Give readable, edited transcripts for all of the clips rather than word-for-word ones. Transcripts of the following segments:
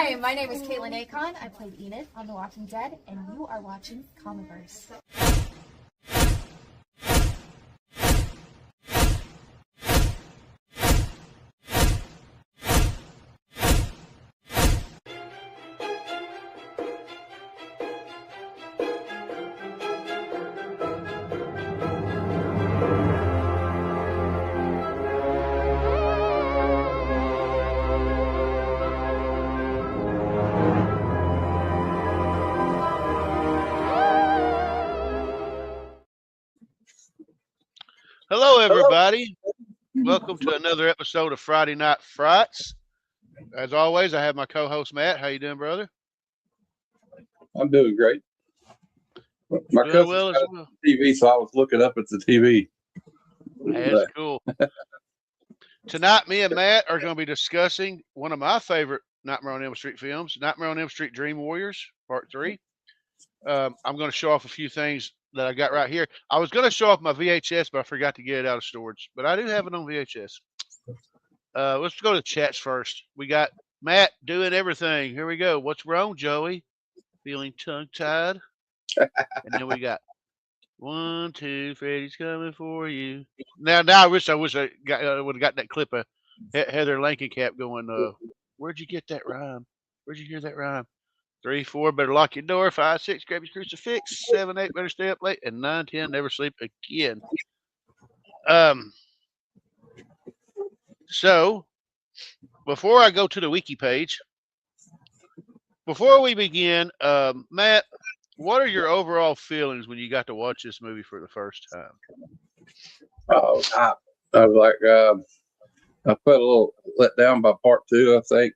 Hi, my name is Caitlin Akon. I played Enid on The Walking Dead, and you are watching Comiverse. Hello, everybody. Welcome to another episode of Friday Night Frights. As always, I have my co-host Matt. How you doing, brother? I'm doing great. My Doing cousin's well as got well. a TV, so I was looking up at the TV. That's cool. Tonight, me and Matt are going to be discussing one of my favorite Nightmare on Elm Street films, Nightmare on Elm Street Dream Warriors, Part 3. I'm going to show off a few things that I got right here. I was going to show off my VHS, but I forgot to get it out of storage. But I do have it on VHS. Let's go to the chats first. We got Matt doing everything. Here we go. What's wrong, Joey? Feeling tongue-tied? And then we got 1, 2, Freddy's coming for you. Now I wish I would have got that clip of Heather Langenkamp going, where'd you get that rhyme? Where'd you hear that rhyme? 3, 4, better lock your door. 5, 6, grab your crucifix. 7, 8, better stay up late. And 9, 10, never sleep again. So, before I go to the wiki page, before we begin, Matt, what are your overall feelings when you got to watch this movie for the first time? Oh, I was like, I felt a little let down by part 2, I think.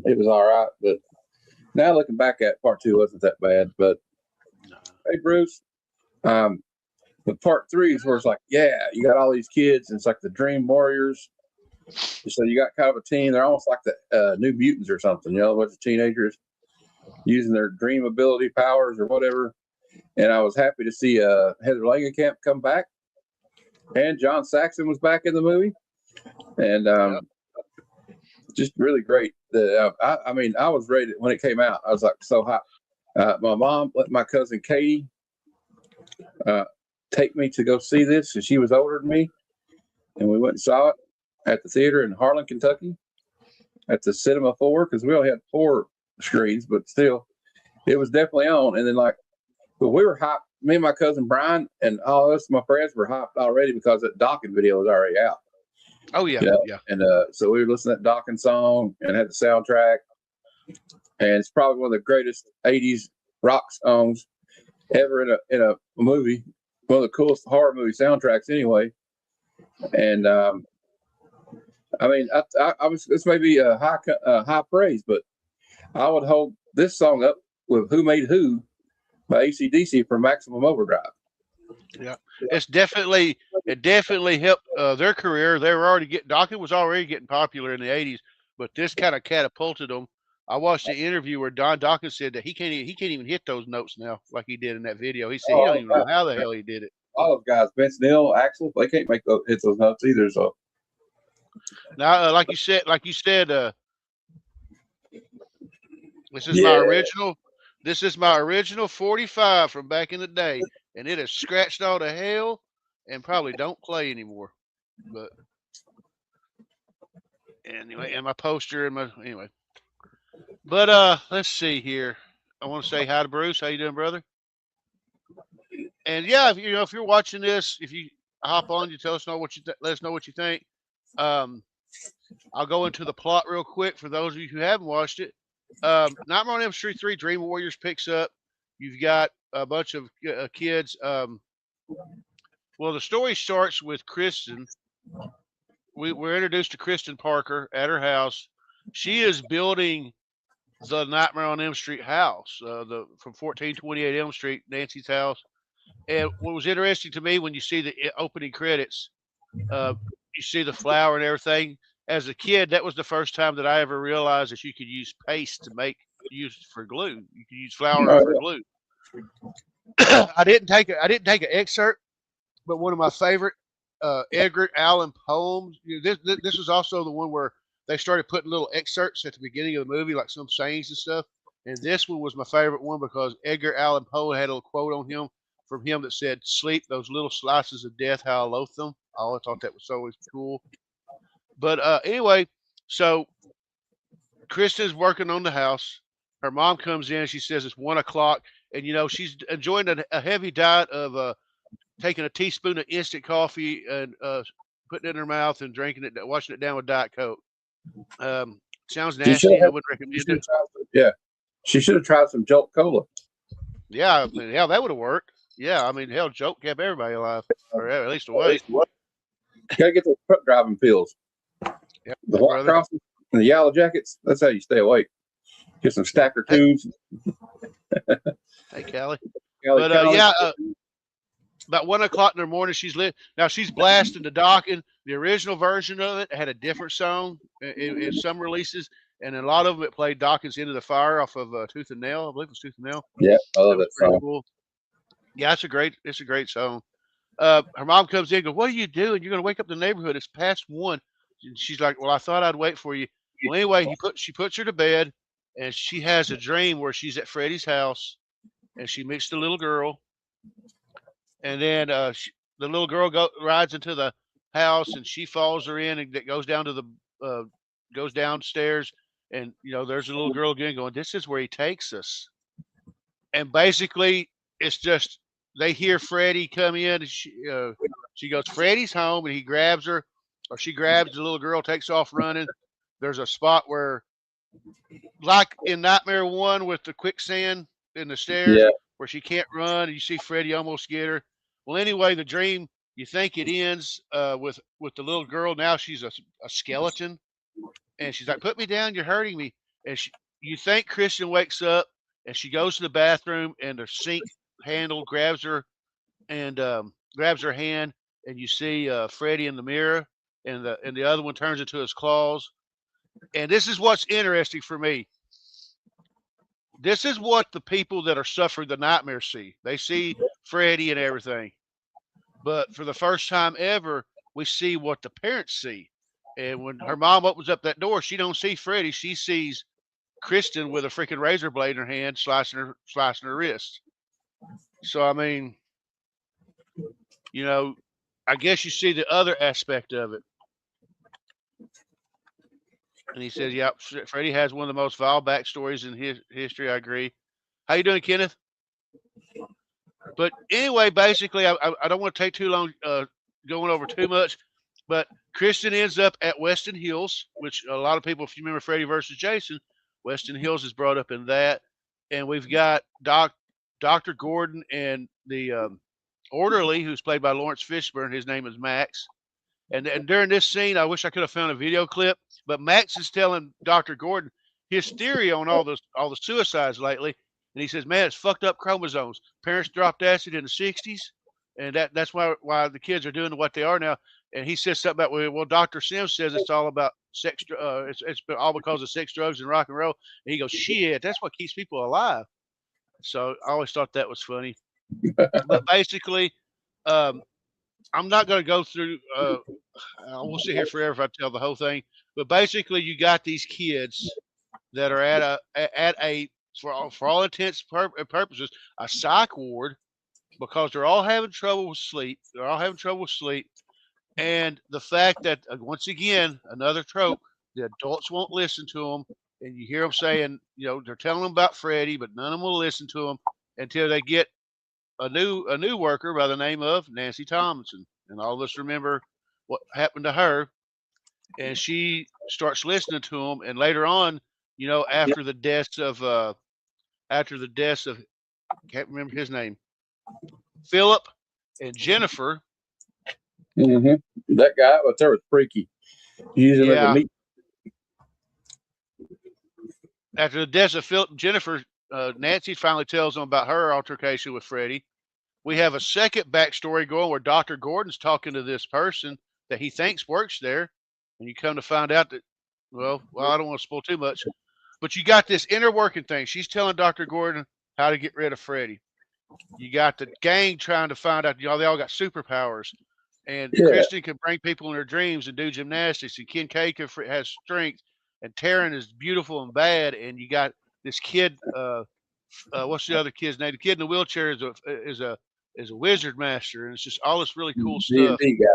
It was all right, but now looking back at part 2 wasn't that bad. But hey, Bruce, the part 3 is where it's like, yeah, you got all these kids, and it's like the Dream Warriors. So you got kind of a team. They're almost like the New Mutants or something, a bunch of teenagers using their dream ability powers or whatever. And I was happy to see Heather Langenkamp come back, and John Saxon was back in the movie, and just really great. I mean, I was ready when it came out. I was like so hot. My mom let my cousin Katie take me to go see this, and she was older than me, and we went and saw it at the theater in Harlan, Kentucky, at the Cinema 4, because we only had 4 screens, but still, it was definitely on. And then, but we were hyped. Me and my cousin Brian and all us, my friends, were hyped already because that Dawkins video was already out. Oh yeah, yeah. And so we were listening to that Dawkins song and had the soundtrack, and it's probably one of the greatest '80s rock songs ever in a movie. One of the coolest horror movie soundtracks, anyway. And I mean, I was, this may be a high praise, but I would hold this song up with "Who Made Who" by AC/DC from Maximum Overdrive. Yeah, it definitely helped their career. They were already Dawkins was already getting popular in the '80s, but this kind of catapulted them. I watched the interview where Don Dawkins said that he can't even hit those notes now like he did in that video. He said he don't even know how the hell he did it. All those guys, Vince Neil, Axel, they can't hit those notes either. So now, like you said, this is my original. This is my original 45 from back in the day, and it is scratched all to hell and probably don't play anymore. But anyway, and my poster and anyway. But let's see here. I want to say hi to Bruce. How you doing, brother? And yeah, if you're watching this, if you hop on, you tell us what you let us know what you think. I'll go into the plot real quick for those of you who haven't watched it. Nightmare on Elm Street 3, Dream Warriors picks up. You've got a bunch of kids. Well, the story starts with Kristen. We're introduced to Kristen Parker at her house. She is building the Nightmare on Elm Street house, from 1428 Elm Street, Nancy's house. And what was interesting to me when you see the opening credits, you see the flower and everything. As a kid, that was the first time that I ever realized that you could use paste to use for glue. You could use flour for glue. I didn't take an excerpt, but one of my favorite Edgar Allan poems. This is also the one where they started putting little excerpts at the beginning of the movie, like some sayings and stuff. And this one was my favorite one because Edgar Allan Poe had a little quote on him from him that said, "Sleep, those little slices of death, how I loathe them." I always thought that was always cool. But anyway, so Kristen's working on the house. Her mom comes in. She says it's 1 o'clock, and she's enjoying a heavy diet of taking a teaspoon of instant coffee and putting it in her mouth and drinking it, washing it down with Diet Coke. Sounds nasty. I wouldn't recommend it. Yeah, she should have tried some Jolt Cola. Yeah, I mean, hell, that would have worked. Yeah, I mean, hell, Jolt kept everybody alive, or at least awake. You gotta get those truck driving pills. Yep, The white crosses and the yellow jackets. That's how you stay awake. Get some stacker tubes. Hey, Callie. But about 1 o'clock in the morning, she's blasting the Dokken. The original version of it had a different song in some releases, and in a lot of them it played Dokken's "Into the Fire" off of Tooth and Nail. I believe it was Tooth and Nail. Yeah, I love that song. Cool. Yeah, it's a great song. Her mom comes in and goes, "What are you doing? You're going to wake up the neighborhood. It's past 1." And she's like, "Well, I thought I'd wait for you." Well, anyway, she puts her to bed, and she has a dream where she's at Freddy's house, and she meets the little girl, and then the little girl rides into the house, and she follows her in, and goes down to goes downstairs, and there's a little girl again going, "This is where he takes us," and basically it's just they hear Freddy come in, and she goes, "Freddy's home," and he grabs her, or she grabs the little girl, takes off running. There's a spot where, like in Nightmare 1 with the quicksand in the stairs, where she can't run, and you see Freddy almost get her. Well, anyway, the dream, you think it ends with the little girl. Now she's a skeleton, and she's like, "Put me down, you're hurting me." And you think Kristen wakes up, and she goes to the bathroom, and the sink handle grabs her and grabs her hand, and you see Freddy in the mirror, and the other one turns into his claws. And this is what's interesting for me. This is what the people that are suffering the nightmare see. They see Freddy and everything. But for the first time ever, we see what the parents see. And when her mom opens up that door, she don't see Freddy. She sees Kristen with a freaking razor blade in her hand, slicing her wrist. So, I mean, I guess you see the other aspect of it. And he says, "Yeah, Freddy has one of the most vile backstories in his history." I agree. How you doing, Kenneth? But anyway, basically, I don't want to take too long going over too much. But Kristen ends up at Weston Hills, which a lot of people, if you remember Freddy versus Jason, Weston Hills is brought up in that. And we've got Dr. Gordon and the orderly, who's played by Laurence Fishburne. His name is Max. And during this scene, I wish I could have found a video clip, but Max is telling Dr. Gordon his theory on all the suicides lately, and he says, "Man, it's fucked up chromosomes. Parents dropped acid in the '60s, and that's why the kids are doing what they are now." And he says something about, "Well, Dr. Sims says it's all about sex. It's all because of sex, drugs, and rock and roll." And he goes, "Shit, that's what keeps people alive." So I always thought that was funny. But basically, I'm not going to go through. I won't sit here forever if I tell the whole thing. But basically, you got these kids that are at a for all intents and purposes a psych ward because they're all having trouble with sleep. They're all having trouble with sleep, and the fact that once again another trope, the adults won't listen to them, and you hear them saying, they're telling them about Freddy, but none of them will listen to them until they get a new worker by the name of Nancy Tomlinson. And all of us remember what happened to her, and she starts listening to him. And later on, after the deaths of I can't remember his name, Philip and Jennifer. Mm-hmm. That guy was there was freaky. Use him as a meat. After the deaths of Philip and Jennifer, Nancy finally tells them about her altercation with Freddy. We have a second backstory going where Dr. Gordon's talking to this person that he thinks works there. And you come to find out that, well, I don't want to spoil too much, but you got this inner working thing. She's telling Dr. Gordon how to get rid of Freddy. You got the gang trying to find out, they all got superpowers. And Yeah. Kristen can bring people in her dreams and do gymnastics, and Kincaid has strength, and Taryn is beautiful and bad, and you got this kid. What's the other kid's name? The kid in the wheelchair is a wizard master, and it's just all this really cool stuff. D&D guy.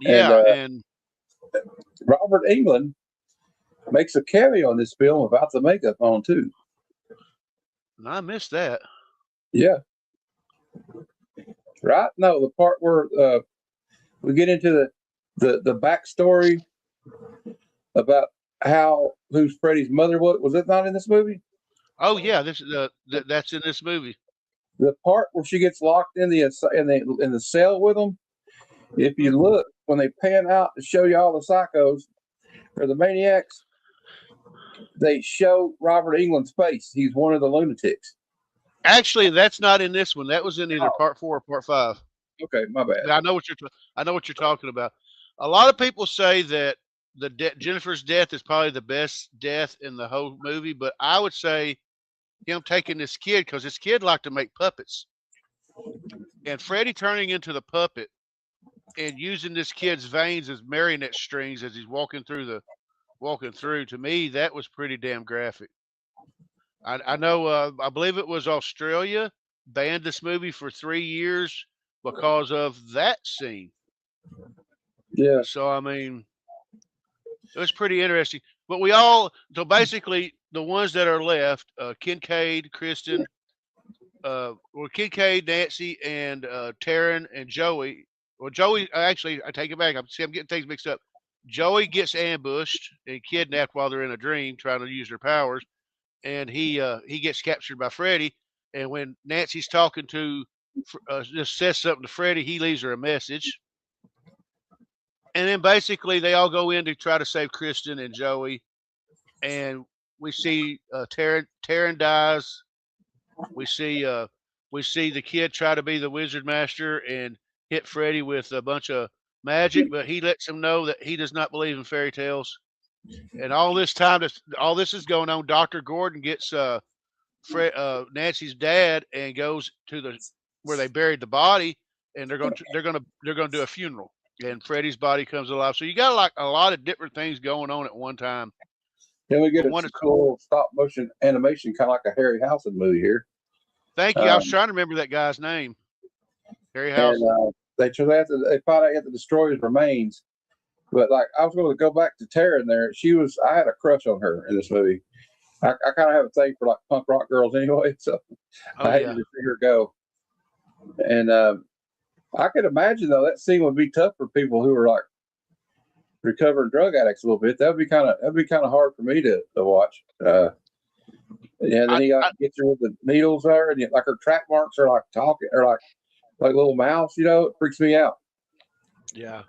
Yeah, And Robert Englund makes a cameo in this film without the makeup on too. and I missed that. Yeah. Right? No, the part where we get into the backstory about who's Freddy's mother was it not in this movie? Oh yeah, this is that's in this movie. The part where she gets locked in the cell with them. If you look when they pan out to show you all the psychos or the maniacs, they show Robert Englund's face. He's one of the lunatics. Actually, that's not in this one. That was in either part 4 or part 5. Okay, my bad. I know what you're talking about. A lot of people say that Jennifer's death is probably the best death in the whole movie, but I would say him taking this kid, because this kid liked to make puppets, and Freddy turning into the puppet and using this kid's veins as marionette strings as he's walking through. To me, that was pretty damn graphic. I know. I believe it was Australia banned this movie for 3 years because of that scene. Yeah. So I mean, it was pretty interesting. But so basically the ones that are left, Kincaid, Kristen, Kincaid, Nancy, and Taryn and Joey. Well, Joey, actually, I take it back. I'm getting things mixed up. Joey gets ambushed and kidnapped while they're in a dream, trying to use their powers, and he gets captured by Freddy. And when Nancy's talking to, just says something to Freddy, he leaves her a message. And then basically they all go in to try to save Kristen and Joey, and we see Taryn dies. We see the kid try to be the wizard master and hit Freddy with a bunch of magic, but he lets him know that he does not believe in fairy tales. And all this time, all this is going on. Dr. Gordon gets Nancy's dad and goes to where they buried the body, and they're going to do a funeral. And Freddy's body comes alive. So you got like a lot of different things going on at one time. Then we get a cool stop motion animation, kind of like a Harryhausen movie here. Thank you. I was trying to remember that guy's name. Harryhausen. And they find out you have to destroy his remains. But like, I was going to go back to Taryn there. I had a crush on her in this movie. I kind of have a thing for like punk rock girls anyway, so I had to see her go. And I could imagine though that scene would be tough for people who are like recovering drug addicts a little bit. That'd be kind of hard for me to watch. And then he gets her with the needles there, and like her track marks are like talking or like little mouths. It freaks me out. Yeah.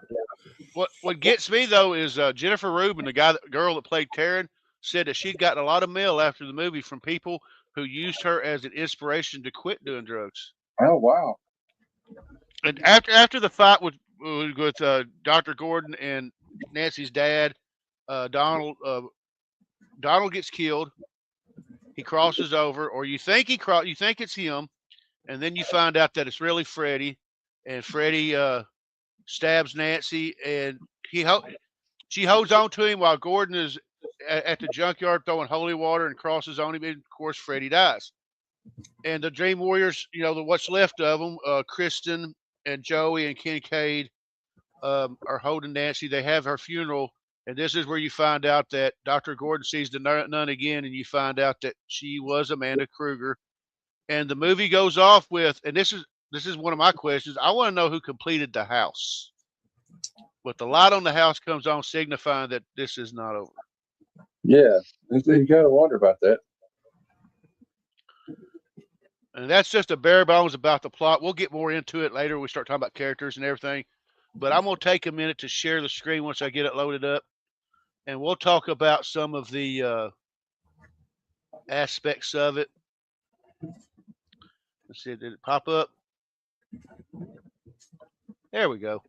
What gets me though is Jennifer Rubin, the girl that played Taryn, said that she'd gotten a lot of mail after the movie from people who used her as an inspiration to quit doing drugs. Oh wow! And after the fight with Dr. Gordon and Nancy's dad, Donald gets killed. He crosses over, or you think it's him, and then you find out that it's really Freddy, and Freddy stabs Nancy, and she holds on to him while Gordon is at the junkyard throwing holy water and crosses on him, and of course Freddy dies. And the Dream Warriors, what's left of them, Kristen and Joey and Kincaid are holding Nancy. They have her funeral, and this is where you find out that Dr. Gordon sees the nun again, and you find out that she was Amanda Kruger. And the movie goes off with, and this is one of my questions. I want to know who completed the house. But the light on the house comes on, signifying that this is not over. Yeah, you got to wonder about that. And that's just a bare bones about the plot. We'll get more into it later when we start talking about characters and everything. But I'm going to take a minute to share the screen once I get it loaded up. And we'll talk about some of the aspects of it. Let's see, did it pop up? There we go.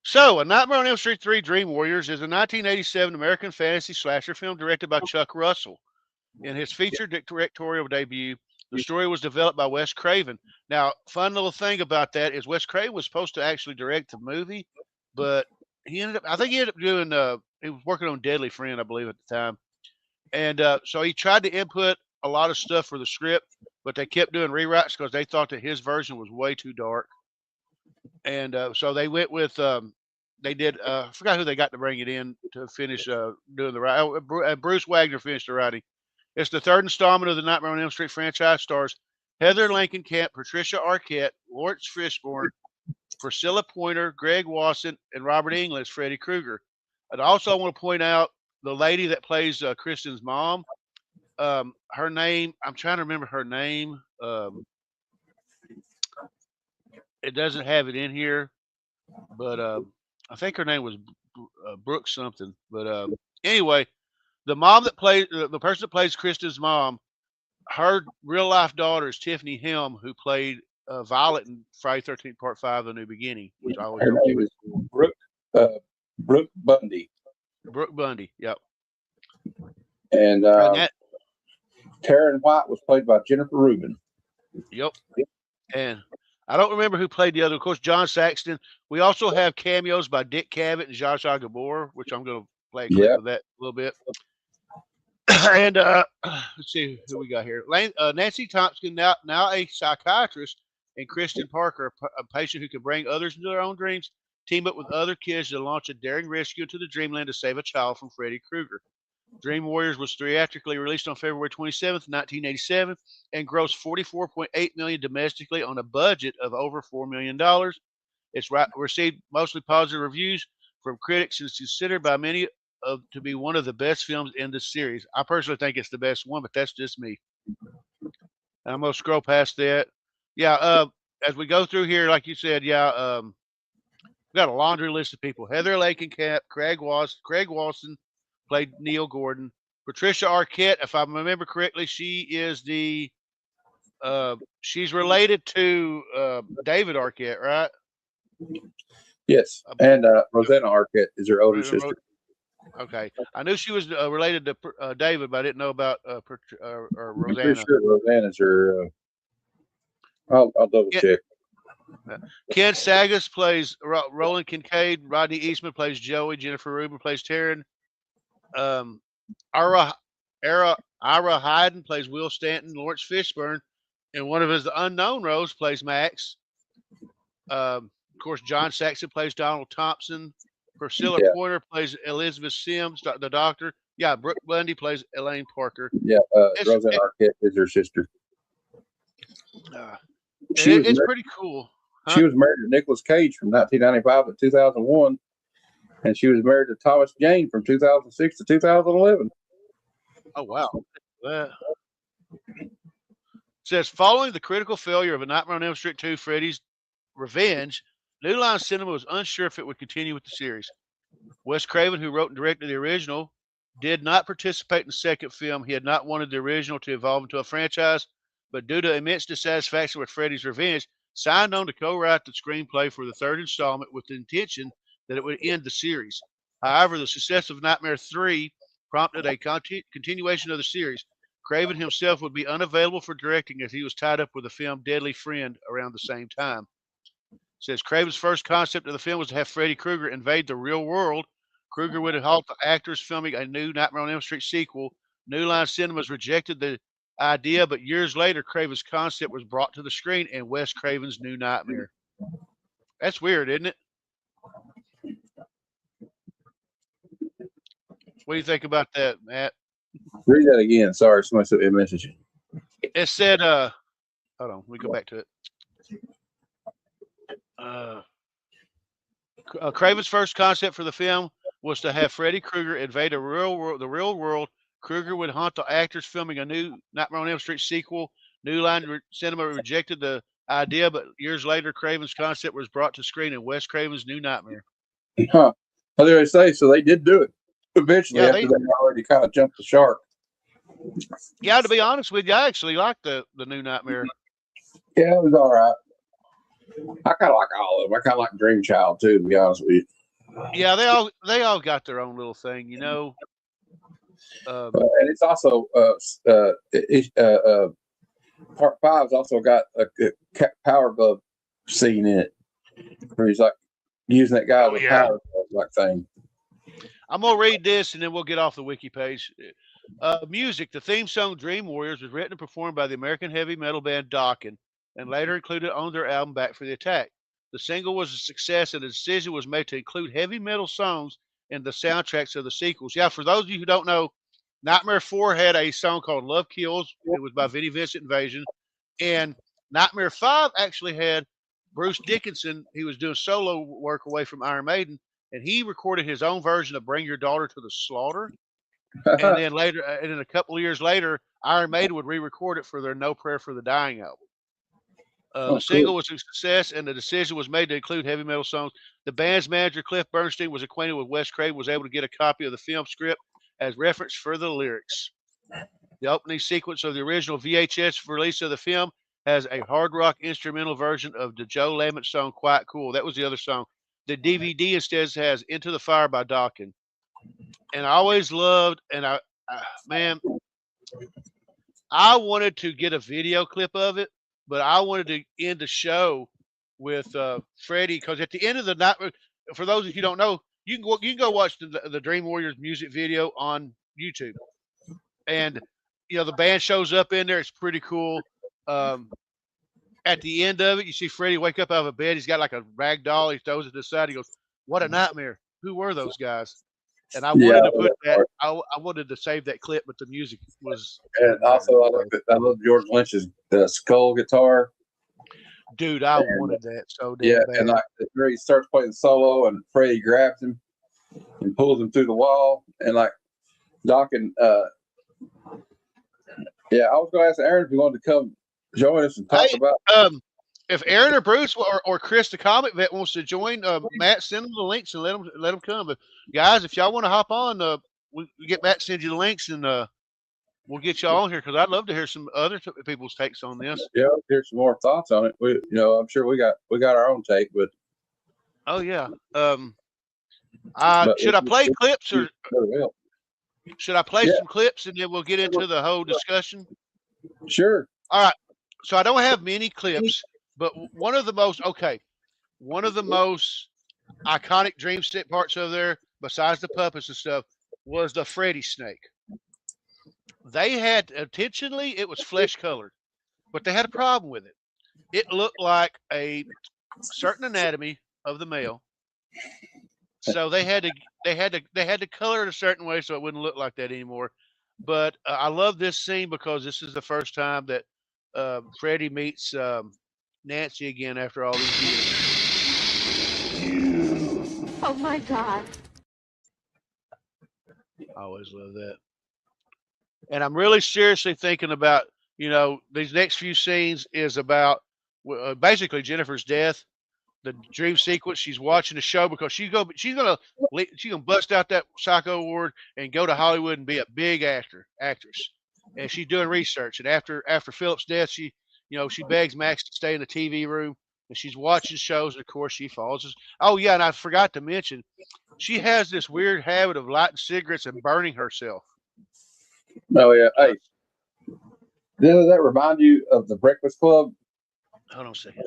So, A Nightmare on Elm Street 3 Dream Warriors is a 1987 American fantasy slasher film directed by Chuck Russell. In his feature directorial debut, The story was developed by Wes Craven. Now, fun little thing about that is Wes Craven was supposed to actually direct the movie, but he ended up, I think he ended up doing, he was working on Deadly Friend, I believe, at the time. And so he tried to input a lot of stuff for the script, but they kept doing rewrites because they thought that his version was way too dark. And so they went with, they did, I forgot who they got to bring it in to finish doing the writing. Bruce Wagner finished the writing. It's the third installment of the Nightmare on Elm Street franchise. Stars Heather Langenkamp, Patricia Arquette, Laurence Fishburne, Priscilla Pointer, Greg Wasson, and Robert Englund as Freddy Krueger. And I also want to point out the lady that plays Kristen's mom. Her name, I'm trying to remember her name. It doesn't have it in here, but I think her name was Brooke something. But anyway, the mom that plays the person that plays Kristen's mom, her real life daughter is Tiffany Helm, who played Violet in Friday 13th Part 5: The New Beginning, which I always Her name is Brooke Bundy. Brooke Bundy, yep. And that, Taryn White was played by Jennifer Rubin. Yep. And I don't remember who played the other. Of course, John Saxon. We also have cameos by Dick Cavett and Zsa Zsa Gabor, which I'm going to play a clip of that a little bit. And let's see who we got here. Nancy Thompson, now a psychiatrist, and Kristen Parker, a patient who can bring others into their own dreams, team up with other kids to launch a daring rescue into the dreamland to save a child from Freddy Krueger. Dream Warriors was theatrically released on February 27th, 1987, and grossed $44.8 million domestically on a budget of over $4 million. It's received mostly positive reviews from critics and is considered by many to be one of the best films in the series. I personally think it's the best one, but that's just me. I'm going to scroll past that. Yeah, as we go through here, like you said, we got a laundry list of people. Heather Langenkamp, Craig Wasson played Neil Gordon. Patricia Arquette, if I remember correctly, she is she's related to David Arquette, right? Yes, and Rosanna Arquette is her older sister. Okay, I knew she was related to David, but I didn't know about Rosanna. I'm pretty sure Rosanna's her. I'll double check. Ken Sagoes plays Roland Kincaid. Rodney Eastman plays Joey. Jennifer Rubin plays Taryn. Ira Hyden plays Will Stanton. Laurence Fishburne, in one of his unknown roles, plays Max. Of course, John Saxon plays Donald Thompson. Priscilla Pointer plays Elizabeth Sims, the doctor. Yeah, Brooke Bundy plays Elaine Parker. Yeah, Rosanna Arquette is her sister. It's pretty cool. Huh? She was married to Nicolas Cage from 1995 to 2001, and she was married to Thomas Jane from 2006 to 2011. Oh, wow. It says, following the critical failure of A Nightmare on Elm Street 2, Freddy's Revenge, New Line Cinema was unsure if it would continue with the series. Wes Craven, who wrote and directed the original, did not participate in the second film. He had not wanted the original to evolve into a franchise, but due to immense dissatisfaction with Freddy's Revenge, signed on to co-write the screenplay for the third installment with the intention that it would end the series. However, the success of Nightmare 3 prompted a continuation of the series. Craven himself would be unavailable for directing as he was tied up with the film Deadly Friend around the same time. Says Craven's first concept of the film was to have Freddy Krueger invade the real world. Krueger would halt the actors filming a new Nightmare on Elm Street sequel. New Line Cinemas rejected the idea, but years later, Craven's concept was brought to the screen in Wes Craven's New Nightmare. That's weird, isn't it? What do you think about that, Matt? Read that again. Sorry, somebody sent me a message. It said, hold on, let me go back to it. Craven's first concept for the film was to have Freddy Krueger invade the real world. Krueger would haunt the actors filming a new Nightmare on Elm Street sequel. New Line Cinema rejected the idea, but years later, Craven's concept was brought to screen in Wes Craven's New Nightmare. Huh. What did I say? So they did do it eventually after they already kind of jumped the shark. Yeah, to be honest with you, I actually like the New Nightmare. Yeah, it was all right. I kind of like all of them. I kind of like Dream Child too, to be honest with you. Yeah, they all got their own little thing, you know. And it's also part 5's also got a power glove scene in it, where he's like using that guy with a power glove like thing. I'm gonna read this and then we'll get off the wiki page. Music. The theme song "Dream Warriors" was written and performed by the American heavy metal band Dokken, and later included on their album "Back for the Attack." The single was a success, and a decision was made to include heavy metal songs in the soundtracks of the sequels. Yeah, for those of you who don't know, Nightmare 4 had a song called "Love Kills." It was by Vinnie Vincent Invasion, and Nightmare 5 actually had Bruce Dickinson. He was doing solo work away from Iron Maiden, and he recorded his own version of "Bring Your Daughter to the Slaughter." And then later, and then a couple of years later, Iron Maiden would re-record it for their "No Prayer for the Dying" album. The single was a success, and the decision was made to include heavy metal songs. The band's manager, Cliff Bernstein, was acquainted with Wes Craven, was able to get a copy of the film script as reference for the lyrics. The opening sequence of the original VHS release of the film has a hard rock instrumental version of the Joe Lamont song "Quite Cool." That was the other song. The DVD instead has "Into the Fire" by Dokken. And I always loved, and man, I wanted to get a video clip of it, but I wanted to end the show with Freddie, because at the end of the night, for those of you who don't know, you can go watch the Dream Warriors music video on YouTube, and the band shows up in there. It's pretty cool. At the end of it, you see Freddie wake up out of a bed. He's got like a rag doll. He throws it to the side. He goes, "What a nightmare! Who were those guys?" And I wanted to put that. I wanted to save that clip, but the music was. And also, I love George Lynch's the skull guitar. Dude, I wanted that so damn bad. And like he starts playing solo, and Freddie grabs him and pulls him through the wall, and like Dokken. I was going to ask Aaron if he wanted to come join us and talk about. If Aaron or Bruce or Chris, the comic vet, wants to join, Matt, send them the links and let them come. But guys, if y'all want to hop on, we get Matt to send you the links, and we'll get y'all on here, because I'd love to hear some other people's takes on this. Yeah, hear some more thoughts on it. I'm sure we got our own take, but should I play clips, or should I play some clips and then we'll get into the whole discussion? Sure. All right. So I don't have many clips, but one of the most iconic dream stick parts of there, besides the puppets and stuff, was the Freddy snake. They had intentionally, it was flesh colored, but they had a problem with it. It looked like a certain anatomy of the male, so they had to color it a certain way so it wouldn't look like that anymore. But I love this scene because this is the first time that Freddie meets Nancy again after all these years. Oh my God! I always love that. And I'm really seriously thinking about, these next few scenes is about basically Jennifer's death, the dream sequence. She's watching the show because she's gonna bust out that psycho award and go to Hollywood and be a big actress. And she's doing research. And after Philip's death, she begs Max to stay in the TV room, and she's watching shows. And of course, she falls. Oh yeah, and I forgot to mention, she has this weird habit of lighting cigarettes and burning herself. Oh yeah. Hey, does that remind you of the Breakfast Club? Hold on a second.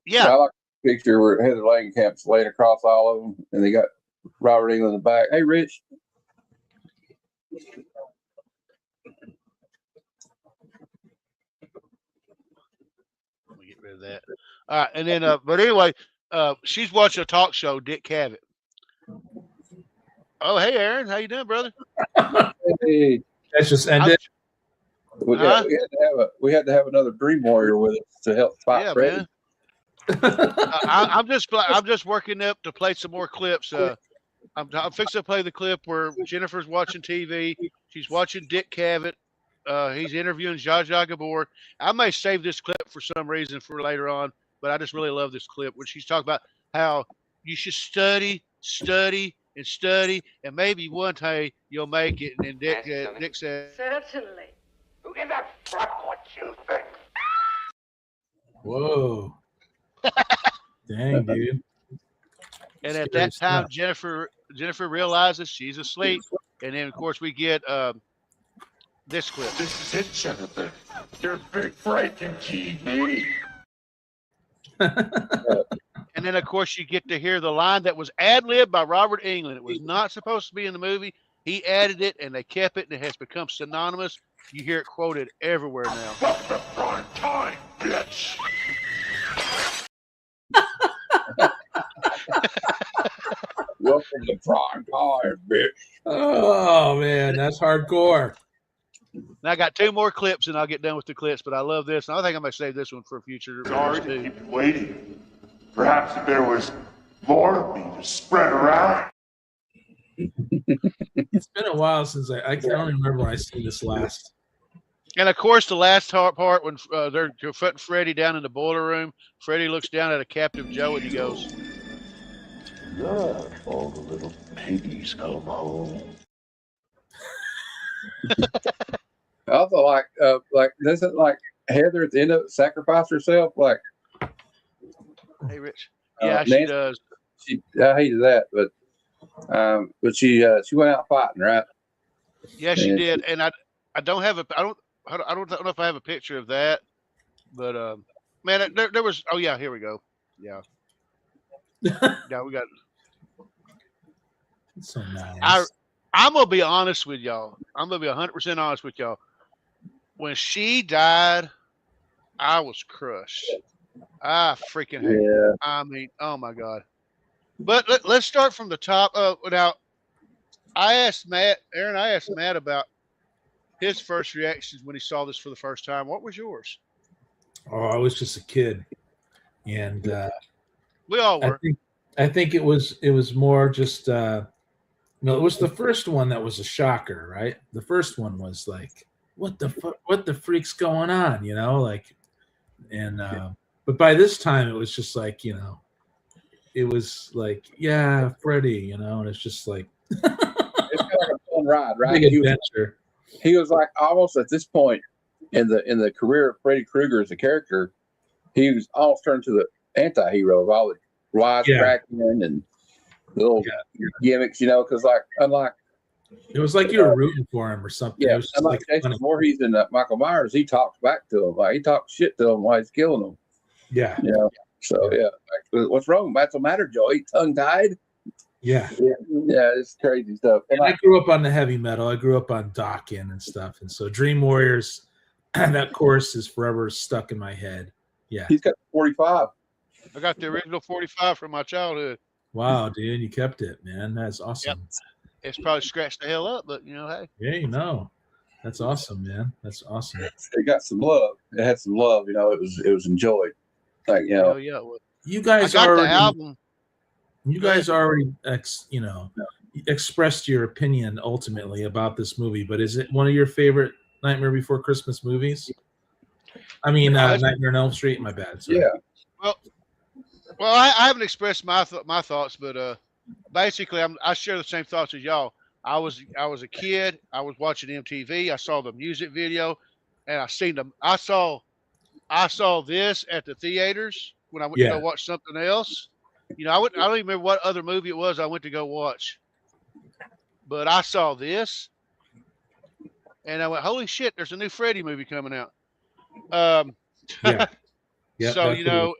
Yeah. I like the picture where Heather Langenkamp's laying across all of them, and they got Robert Englund in the back. Hey, Rich. Let me get rid of that. All right, and then, but anyway, she's watching a talk show, Dick Cavett. Oh, hey, Aaron, how you doing, brother? Hey, that's just ended. We had to have another Dream Warrior with us to help fight Freddy. Man. I'm just working up to play some more clips. I'm fixing to play the clip where Jennifer's watching TV. She's watching Dick Cavett. He's interviewing Zsa Zsa Gabor. I may save this clip for some reason for later on, but I just really love this clip when she's talking about how you should study, and maybe one day you'll make it. And Dick said, Certainly. Who gives a fuck what you think? Whoa. Dang, dude. And at that time, Jennifer realizes she's asleep. And then, of course, we get This clip. This is it, Jonathan. Your big break in TV. And then, of course, you get to hear the line that was ad-libbed by Robert Englund. It was not supposed to be in the movie. He added it, and they kept it, and it has become synonymous. You hear it quoted everywhere now. Welcome to prime time, bitch. Welcome to prime time, bitch. Oh man, that's hardcore. And I got 2 more clips, and I'll get done with the clips, but I love this. And I think I'm going to save this one for future. Sorry to keep you waiting. Perhaps if there was more of me to spread around. It's been a while since I can't even remember when I seen this last. And, of course, the last part when they're putting Freddie down in the boiler room, Freddie looks down at a captive Joe, and he goes, Look, all the little piggies come home. I also like doesn't like Heather at the end of it sacrifice herself? Like, hey, Rich. Yeah, she Nancy, does. I hated that, but she went out fighting, right? Yeah, she And did. And I don't have I don't know if I have a picture of that, but man, there was. Oh yeah, here we go. Yeah, yeah, we got. It's so nice. I'm gonna be honest with y'all. I'm gonna be 100% honest with y'all. When she died, I was crushed. I freaking hate her. I mean, oh my god. But let's start from the top. Now, I asked Matt about his first reactions when he saw this for the first time. What was yours? Oh, I was just a kid, and We all were. I think it was more just no, it was the first one that was a shocker, right? The first one was like, what the freak's going on, you know, like, and but by this time it was just like, you know, it was like, yeah, Freddy, you know, and it's just like it's kind of like a fun ride, right? big adventure. He was like almost at this point in the career of Freddy Krueger as a character, he was almost turned to the anti-hero of all the wisecracking and little gimmicks, you know, because like unlike it was like you were rooting for him or something. Yeah, it was just unlike Jason Voorhees and Michael Myers, he talks back to him, like he talks shit to him while he's killing them. Yeah, you know. So yeah, like, what's wrong? What's the matter, Joe? He tongue tied. Yeah, it's crazy stuff. And I grew up on the heavy metal. I grew up on Dokken and stuff, and so Dream Warriors, that chorus is forever stuck in my head. Yeah, he's got 45. I got the original 45 from my childhood. Wow, dude, you kept it, man. That's awesome. Yep. It's probably scratched the hell up, but you know, hey. Yeah, you know, that's awesome, man. That's awesome. It got some love. It had some love. You know, it was enjoyed. Like, you know, yeah. Well, you guys I got already, the album. You guys already, expressed your opinion ultimately about this movie. But is it one of your favorite Nightmare Before Christmas movies? I mean, Nightmare on Elm Street. My bad. Sorry. Yeah. Well, I haven't expressed my thoughts, but basically, I share the same thoughts as y'all. I was a kid. I was watching MTV. I saw the music video, and I saw this at the theaters when I went to go watch something else. You know, I don't even remember what other movie it was I went to go watch, but I saw this, and I went, "Holy shit! There's a new Freddy movie coming out." So you know.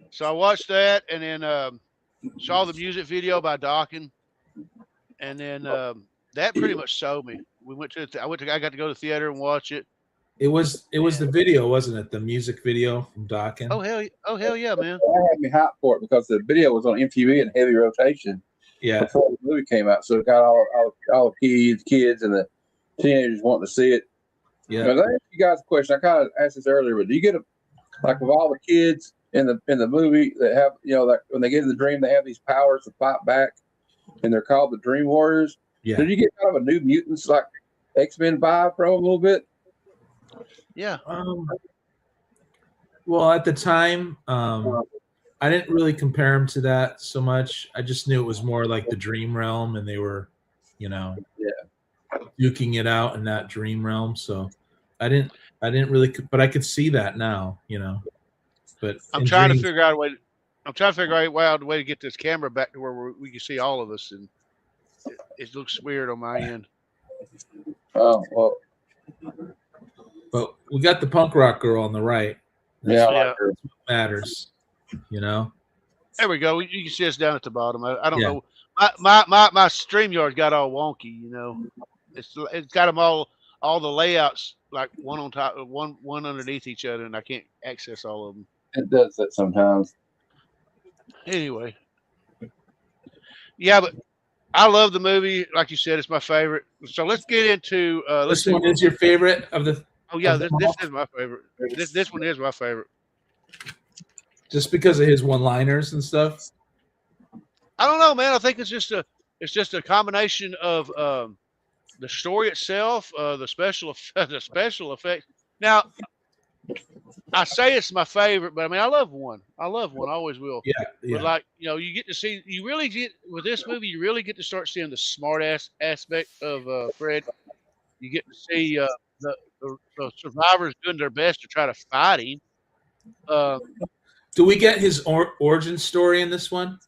So I watched that, and then saw the music video by Dokken, and then that pretty much sold me. I got to go to the theater and watch it. It was the video, wasn't it? The music video from Dokken. Oh hell yeah, man! That had me hyped for it because the video was on MTV in heavy rotation. Yeah, before the movie came out, so it got all the kids and the teenagers wanting to see it. Yeah. Now, let me ask you guys a question. I kind of asked this earlier, but do you get like with all the kids in the movie that have, you know, like when they get in the dream, they have these powers to fight back, and they're called the Dream Warriors. Yeah. Did you get kind of a New Mutants like X-Men vibe from them a little bit? Yeah. Well, at the time, I didn't really compare them to that so much. I just knew it was more like the dream realm, and they were, you know, duking it out in that dream realm. So I didn't really, but I could see that now, you know. But I'm trying to figure out a way. I'm trying to figure out a way to get this camera back to where we can see all of us, and it looks weird on my end. Oh well, But we got the punk rock girl on the right. yeah, I Yeah. like her. Matters, you know. There we go. You can see us down at the bottom. I don't Yeah. know. My StreamYard got all wonky. You know, it's got them all the layouts like one on top of one underneath each other, and I can't access all of them. It does that sometimes. Anyway, yeah, but I love the movie. Like you said, it's my favorite. So let's get into let's This see. one is your favorite of the. Oh yeah, of this them all? is my favorite. This one is my favorite. Just because of his one-liners and stuff. I don't know, man. I think it's just a combination of the story itself, the special effects. Now, I say it's my favorite, but I mean I love one. I always will. Yeah, yeah. But like you get to see. You really get with this movie. You really get to start seeing the smart ass aspect of Fred. You get to see the survivors doing their best to try to fight him. Do we get his origin story in this one?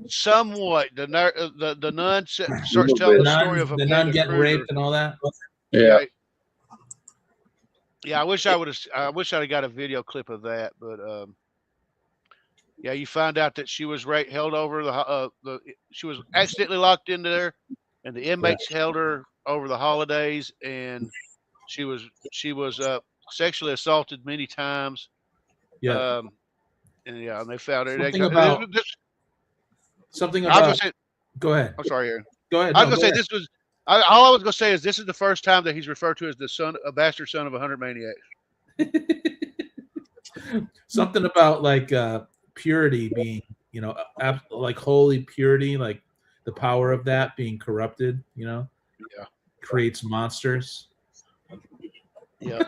Somewhat. The nun starts little telling bit. the story of The nun Amanda getting Kruger. raped and all that. Yeah, Yeah, I wish I'd have got a video clip of that, but yeah, you find out that she was held over she was accidentally locked into there, and the inmates held her over the holidays, and she was sexually assaulted many times. Yeah. And they found her. Something I was about. gonna say, Go ahead. I'm sorry, Aaron. Go ahead. I No, was go gonna say this was. All I was gonna say is this is the first time that he's referred to as a bastard son of 100 maniacs. ahead. Something about like purity being, like holy purity, like the power of that being corrupted, Yeah. creates monsters. Yeah.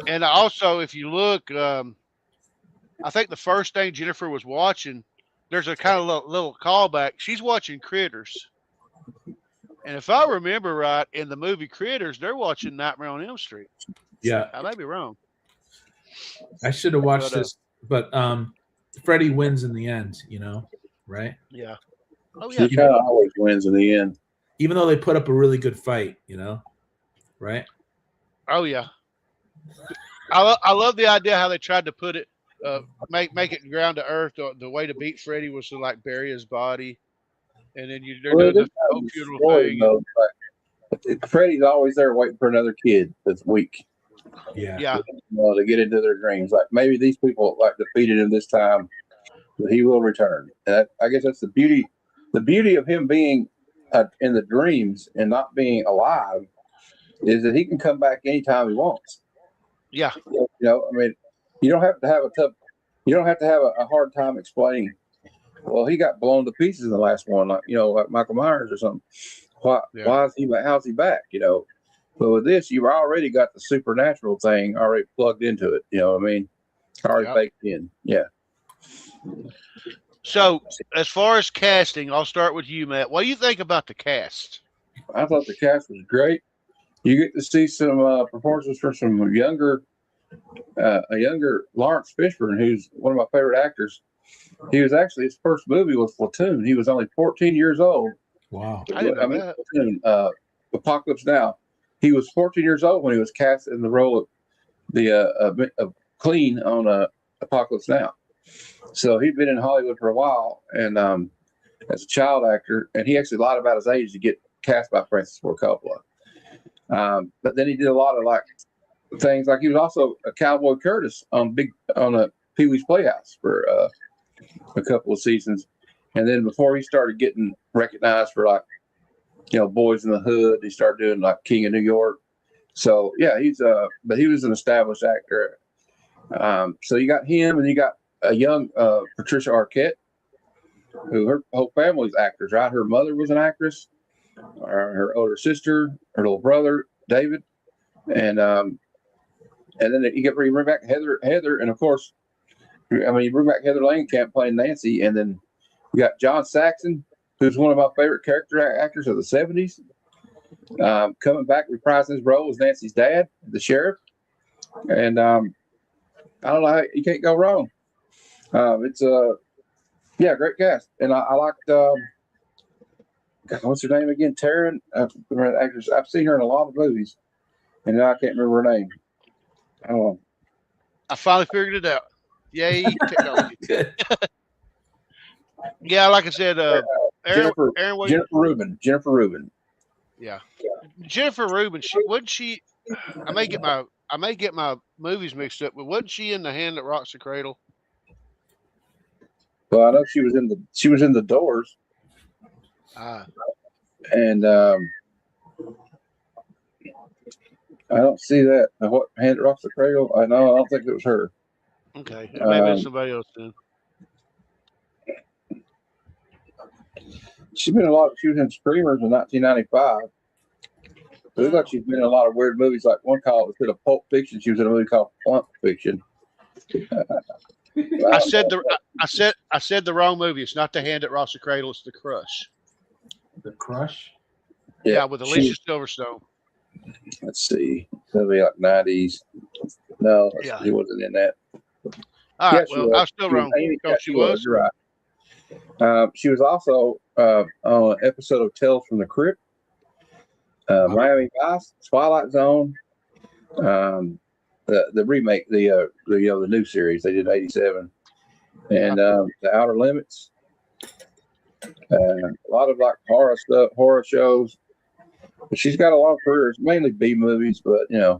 And also, if you look, I think the first thing Jennifer was watching, there's a kind of little callback. She's watching Critters. And if I remember right, in the movie Critters, they're watching Nightmare on Elm Street. Yeah. I may be wrong. I should have watched this, but Freddy wins in the end, right? Yeah. Oh, yeah. he kind of always wins in the end. Even though they put up a really good fight, right? Oh, yeah. I love the idea how they tried to put it, make it ground to earth. The way to beat Freddy was to like bury his body, and then they're doing this whole beautiful thing. Like, Freddy's always there waiting for another kid that's weak. Yeah. Yeah. To get into their dreams. Like maybe these people like defeated him this time, but he will return. And I guess that's the beauty. The beauty of him being in the dreams and not being alive is that he can come back anytime he wants. Yeah. I mean, you don't have to have a hard time explaining. Well, he got blown to pieces in the last one, like Michael Myers or something. How's he back? But with this, you've already got the supernatural thing already plugged into it. You know what I mean? Already baked in. Yeah. So, as far as casting, I'll start with you, Matt. What do you think about the cast? I thought the cast was great. You get to see some performances from some a younger Laurence Fishburne, who's one of my favorite actors. He was actually, his first movie was Platoon. He was only 14 years old. Wow. I didn't know that. Platoon, Apocalypse Now. He was 14 years old when he was cast in the role of the of Clean on Apocalypse Now. So he'd been in Hollywood for a while, and as a child actor, and he actually lied about his age to get cast by Francis Ford Coppola. But then he did a lot of like things, like he was also a Cowboy Curtis on a Pee-wee's Playhouse for a couple of seasons, and then before he started getting recognized for like Boys in the Hood, he started doing like King of New York. So yeah, but he was an established actor. So you got him, and you got a young Patricia Arquette, who her whole family's actors, right? Her mother was an actress, her older sister, her little brother David, and then you bring back Heather, and of course, you bring back Heather Langenkamp playing Nancy, and then you got John Saxon, who's one of my favorite character actors of the 70s, coming back reprising his role as Nancy's dad, the sheriff, and I don't know, you can't go wrong. It's great cast, and I liked God, what's her name again? Taryn. Actress. I've seen her in a lot of movies, and now I can't remember her name. Oh, I finally figured it out. Yay, technology. Good. Yeah, like I said, Aaron, Jennifer Rubin. Jennifer Rubin. Yeah, Jennifer Rubin. She. I may get my movies mixed up, but wasn't she in The Hand That Rocks the Cradle? Well, I know she was in the Doors, and I don't see that. What Hand That Rocks the Cradle? I don't think it was her. Okay, it may have been somebody else then. She's been she was in Screamers in 1995. It looks like she's been in a lot of weird movies. Like one called, instead of Pulp Fiction, she was in a movie called Plump Fiction. I said the wrong movie. It's not The Hand That Rocks the Cradle. It's The Crush. The Crush. Yeah, with Alicia Silverstone. Let's see. That'll be like 90s. No, Yeah. he wasn't in that. All right. Well, I was still wrong. She was. You're right. She was also on an episode of Tales from the Crypt, Miami Vice, Twilight Zone, the remake, the new series they did in '87, and The Outer Limits. A lot of like horror shows. But she's got a lot of careers, mainly B movies, but that's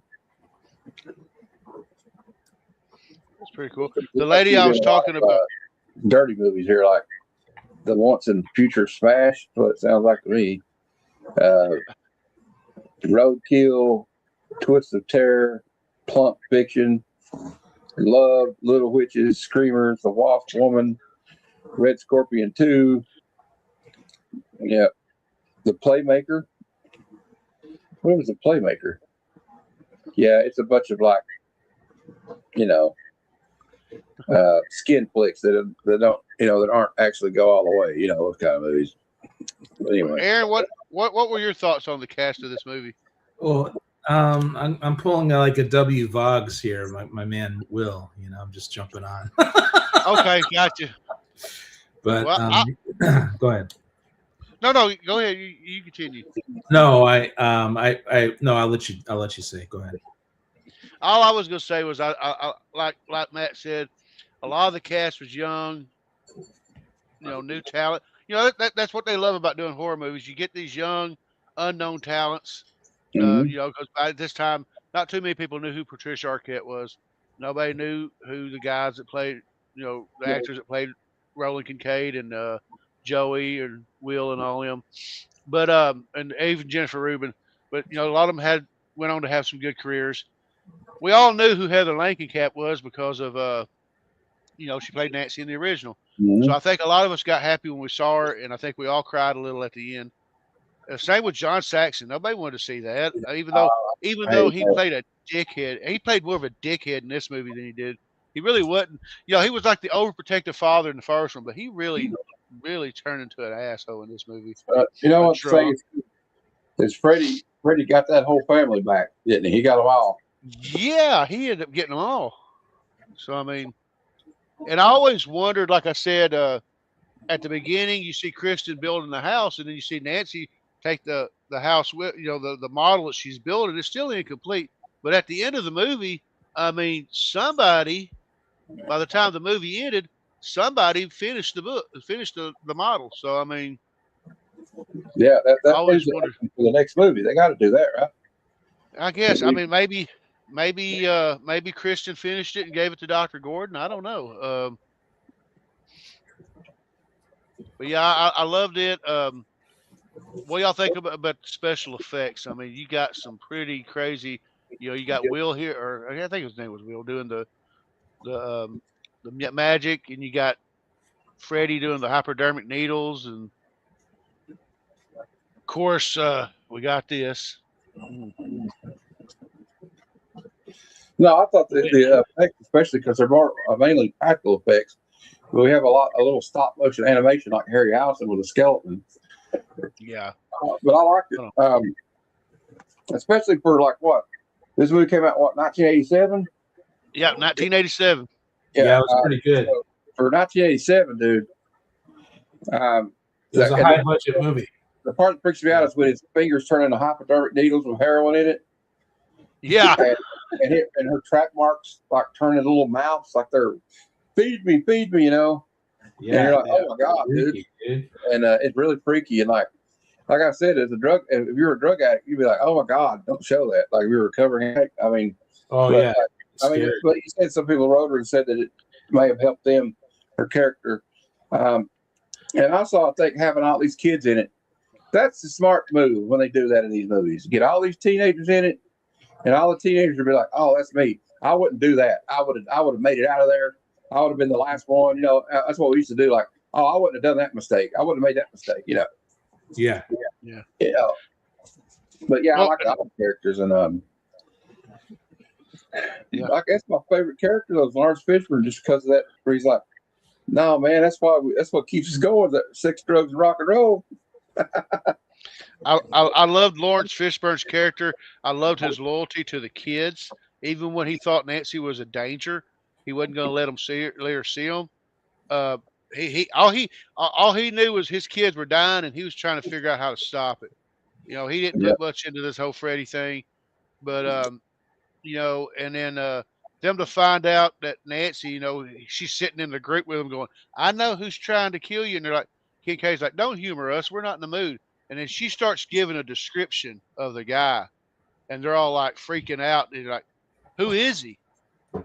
pretty cool. The lady I was talking about, dirty movies here, like the Once and Future Smash. That's what it sounds like to me. Roadkill, Twist of Terror, Plump Fiction, Love, Little Witches, Screamers, The Wasp Woman, Red Scorpion 2. Yeah, The Playmaker. What was The Playmaker? Yeah, it's a bunch of like, skin flicks that don't, that aren't actually go all the way, those kind of movies. But anyway, Aaron, what were your thoughts on the cast of this movie? Well, I'm pulling like a W Vogs here, my man Will. I'm just jumping on. Okay, gotcha. But go ahead. No, go ahead. You continue. No, I'll let you say. Go ahead. All I was gonna say was I like Matt said, a lot of the cast was young, new talent. That's what they love about doing horror movies. You get these young, unknown talents. Because by this time, not too many people knew who Patricia Arquette was. Nobody knew who the guys that played, the actors that played Roland Kincaid and Joey and Will and all them. But and even Jennifer Rubin. But a lot of them went on to have some good careers. We all knew who Heather Langenkamp was because of she played Nancy in the original. So I think a lot of us got happy when we saw her, and I think we all cried a little at the end. Same with John Saxon. Nobody wanted to see that, even though he played a dickhead. He played more of a dickhead in this movie than he did. He really wasn't. He was like the overprotective father in the first one, but he really, really turned into an asshole in this movie. What's saying is Freddie got that whole family back, didn't he? He got them all. Yeah, he ended up getting them all. So I mean, and I always wondered, like I said, at the beginning, you see Kristen building the house, and then you see Nancy take the house with the model that she's building. It's still incomplete, but at the end of the movie, I mean, somebody, by the time the movie ended, somebody finished the model. So I mean, yeah, that always wondered for the next movie. They got to do that, right? I guess. I mean, maybe Kristen finished it and gave it to Dr. Gordon. I don't know. But yeah, I loved it. What y'all think about special effects? I mean, you got some pretty crazy. You got Will here, or I think his name was Will, doing the magic, and you got Freddie doing the hypodermic needles, and of course we got this. No, I thought the effects, especially because they're more mainly practical effects. We have a little stop motion animation like Harryhausen with a skeleton. Yeah, but I liked it, especially for like what this movie came out 1987. Yeah, 1987. Yeah, it was pretty good for 1987, dude. It was a high budget movie. the part that freaks me out is when his fingers turn into hypodermic needles with heroin in it. Yeah. And her track marks like turn into little mouths, like they're feed me, you know. Yeah. And you're like, oh my God, Freaky, dude. And it's really freaky. And like I said, if you're a drug addict, you'd be like, oh my God, don't show that. Like we were recovering. I mean, oh but, yeah. but you said some people wrote her and said that it may have helped them, her character. And also, I think having all these kids in it, that's a smart move when they do that in these movies. Get all these teenagers in it, and all the teenagers would be like, "Oh, that's me. I wouldn't do that. I would have made it out of there. I would have been the last one." You know, that's what we used to do. Like, "Oh, I wouldn't have done that mistake. I wouldn't have made that mistake." You know. Yeah. You know. But yeah, I like all the characters, and I guess my favorite character was Laurence Fishburne, just because of that. Where he's like, "No, man, that's what keeps us going. That sex, drugs, and rock and roll." I loved Laurence Fishburne's character. I loved his loyalty to the kids, even when he thought Nancy was a danger. He wasn't going to let her see him. All he knew was his kids were dying, and he was trying to figure out how to stop it. You know, he didn't put much into this whole Freddy thing, but you know, and then them to find out that Nancy, you know, she's sitting in the group with them, going, "I know who's trying to kill you," and they're like, Kincaid's like, "Don't humor us. We're not in the mood." And then she starts giving a description of the guy, and they're all like freaking out. They're like, "Who is he?"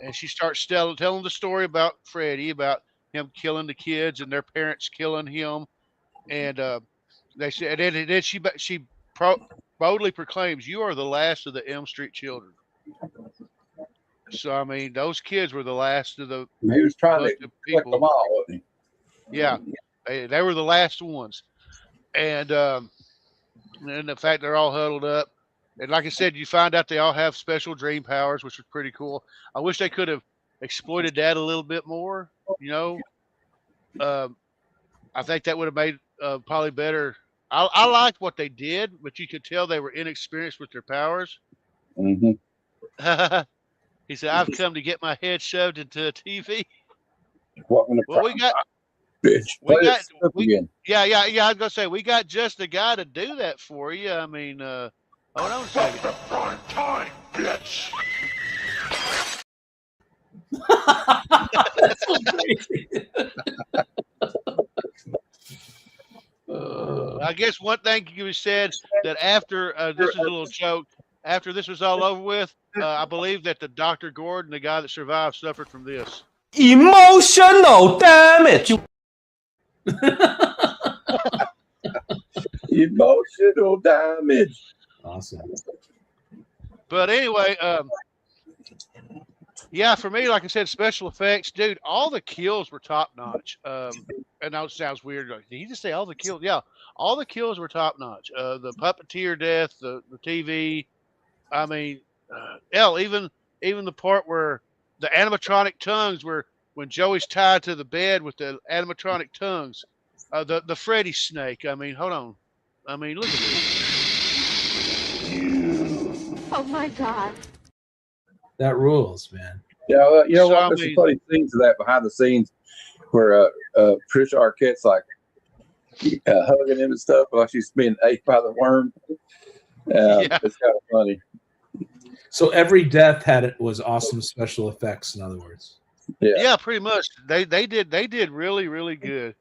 And she starts telling the story about Freddy, about him killing the kids and their parents killing him. And they said, and then she boldly proclaims, "You are the last of the Elm Street children." So I mean, those kids were the last of the. He was trying to collect them all, wasn't he? Yeah, they were the last ones. And the fact they're all huddled up, and like I said, you find out they all have special dream powers, which was pretty cool. I wish they could have exploited that a little bit more. You know, I think that would have made probably better. I liked what they did, but you could tell they were inexperienced with their powers. Mm-hmm. He said, "I've come to get my head shoved into a TV." Well, we got. Bitch. Yeah. I was gonna say we got just the guy to do that for you. I mean, hold on a second. The prime time, bitch. That's so crazy. I guess one thing you be said that after this is a little joke. After this was all over with, I believe that the Dr. Gordon, the guy that survived, suffered from this emotional damage. Emotional damage. Awesome. But anyway, yeah, for me, like I said, special effects, dude, all the kills were top notch. And that sounds weird. Like, did he just say all the kills? Yeah, all the kills were top notch. The puppeteer death, the TV. I mean, even the part where the animatronic tongues were when Joey's tied to the bed with the animatronic tongues. The Freddy snake. I mean, hold on. I mean, look at this. Oh my God. That rules, man. Yeah, you know So, what? I There's mean- some funny things of that behind the scenes where Patricia Arquette's like hugging him and stuff while she's being ate by the worm. Yeah. It's kind of funny. So every death was awesome special effects. In other words. Yeah, pretty much. They did really, really good.